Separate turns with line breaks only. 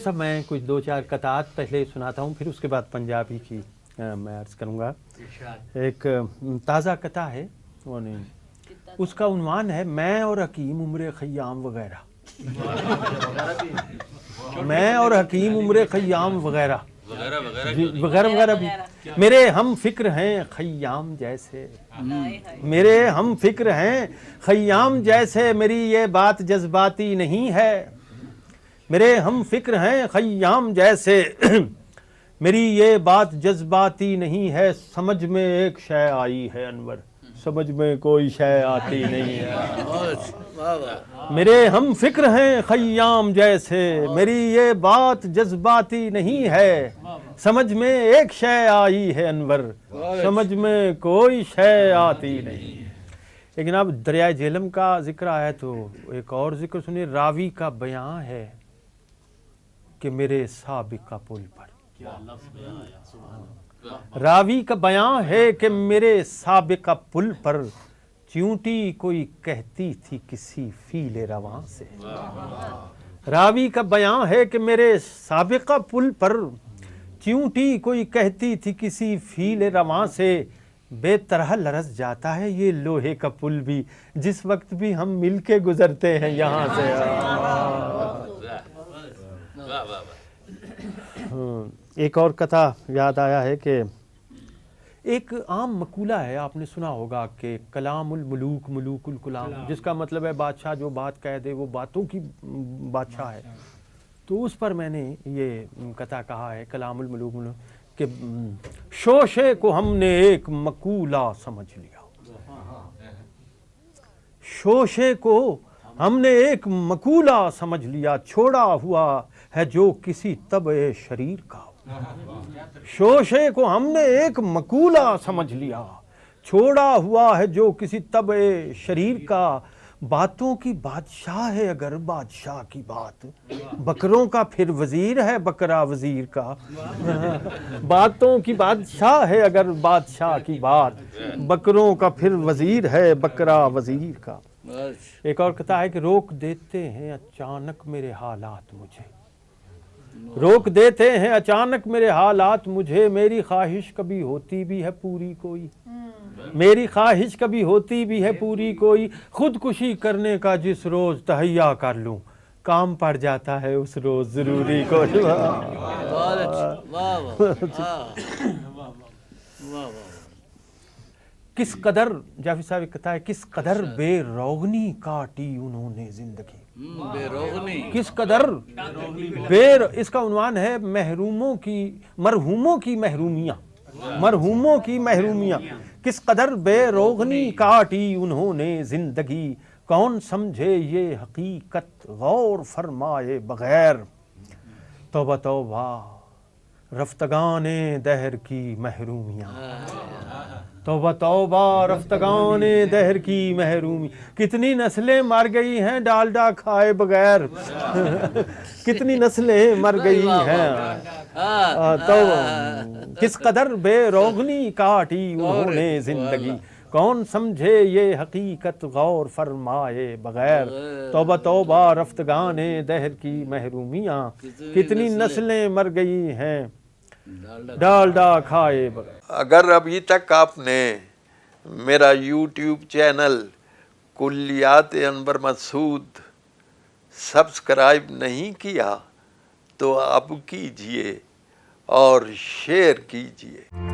صاحب میں کچھ 2-4 قطعات پہلے سناتا ہوں، پھر اس کے بعد پنجابی کی میں عرض کروں گا. ایک تازہ قطعہ ہے، اس کا عنوان ہے میں اور حکیم عمر خیام وغیرہ. میں اور حکیم عمر خیام وغیرہ وغیرہ وغیرہ بھی میرے ہم فکر ہیں خیام جیسے، میرے ہم فکر ہیں خیام جیسے، میری یہ بات جذباتی نہیں ہے. میرے ہم فکر ہیں خیام جیسے، میری یہ بات جذباتی نہیں ہے. سمجھ میں ایک شے آئی ہے انور، سمجھ میں کوئی شے آتی نہیں ہے. میرے ہم فکر ہیں خیام جیسے، میری یہ بات جذباتی نہیں ہے. سمجھ میں ایک شے آئی ہے انور، سمجھ میں کوئی شے آتی نہیں. لیکن اب دریائے جہلم کا ذکر آیا تو ایک اور ذکر سنیے. راوی کا بیان ہے کہ میرے سابقہ پل پر، راوی کا بیان ہے کہ میرے سابقہ پل پر چیونٹی کوئی کہتی تھی کسی فیل رواں سے. راوی کا بیان ہے کہ میرے سابقہ پل پر چیونٹی کوئی کہتی تھی کسی فیل رواں سے. بے طرح لرز جاتا ہے یہ لوہے کا پل بھی جس وقت بھی ہم مل کے گزرتے ہیں یہاں سے. ایک اور قطعہ یاد آیا ہے کہ ایک عام مقولہ ہے، آپ نے سنا ہوگا کہ کلام الملوک ملوک الکلام، جس کا مطلب ہے بادشاہ جو بات کہہ دے وہ باتوں کی بادشاہ ہے. تو اس پر میں نے یہ قطعہ کہا ہے کلام الملوک ملوک کہ شوشے کو ہم نے ایک مقولہ سمجھ لیا، شوشے کو ہم نے ایک مقولہ سمجھ لیا، چھوڑا ہوا ہے جو کسی طبع شریر کا. شوشے کو ہم نے ایک مقولہ سمجھ لیا، چھوڑا ہوا ہے جو کسی طبع شریر کا. باتوں کی بادشاہ ہے اگر بادشاہ کی بات، بکروں کا پھر وزیر ہے بکرا وزیر کا. باتوں کی بادشاہ ہے اگر بادشاہ کی بات، بکروں کا پھر وزیر ہے بکرا وزیر کا. ایک اور قطعہ ہے کہ روک دیتے ہیں اچانک میرے حالات مجھے، روک دیتے ہیں اچانک میرے حالات مجھے. میری خواہش کبھی ہوتی بھی ہے پوری کوئی، میری خواہش کبھی ہوتی بھی ہے پوری کوئی. خودکشی کرنے کا جس روز تہیا کر لوں، کام پڑ جاتا ہے اس روز ضروری کو. کس قدر جعفری صاحب کہتا ہے کس قدر بے روغنی کاٹی انہوں نے زندگی، بے روغنی کس قدر اس کا عنوان ہے مرحوموں کی محرومیاں، مرحوموں کی محرومیاں. کس قدر بے روغنی کاٹی انہوں نے زندگی، کون سمجھے یہ حقیقت غور فرمائے بغیر. توبہ توبہ رفتگان دہر کی محرومیاں، توبہ توبہ رفتگان دہر کی محرومی. کتنی نسلیں مر گئی ہیں ڈالڈا کھائے بغیر، کتنی نسلیں مر گئی ہیں. تو کس قدر بے روغنی کاٹی انہوں نے زندگی، کون سمجھے یہ حقیقت غور فرمائے بغیر. توبہ توبہ رفتگان دہر کی محرومیاں، کتنی نسلیں مر گئی ہیں ڈالڈا کھائے بغیر.
اگر ابھی تک آپ نے میرا یوٹیوب چینل کلیات انور مسعود سبسکرائب نہیں کیا تو اب کیجئے اور شیئر کیجئے.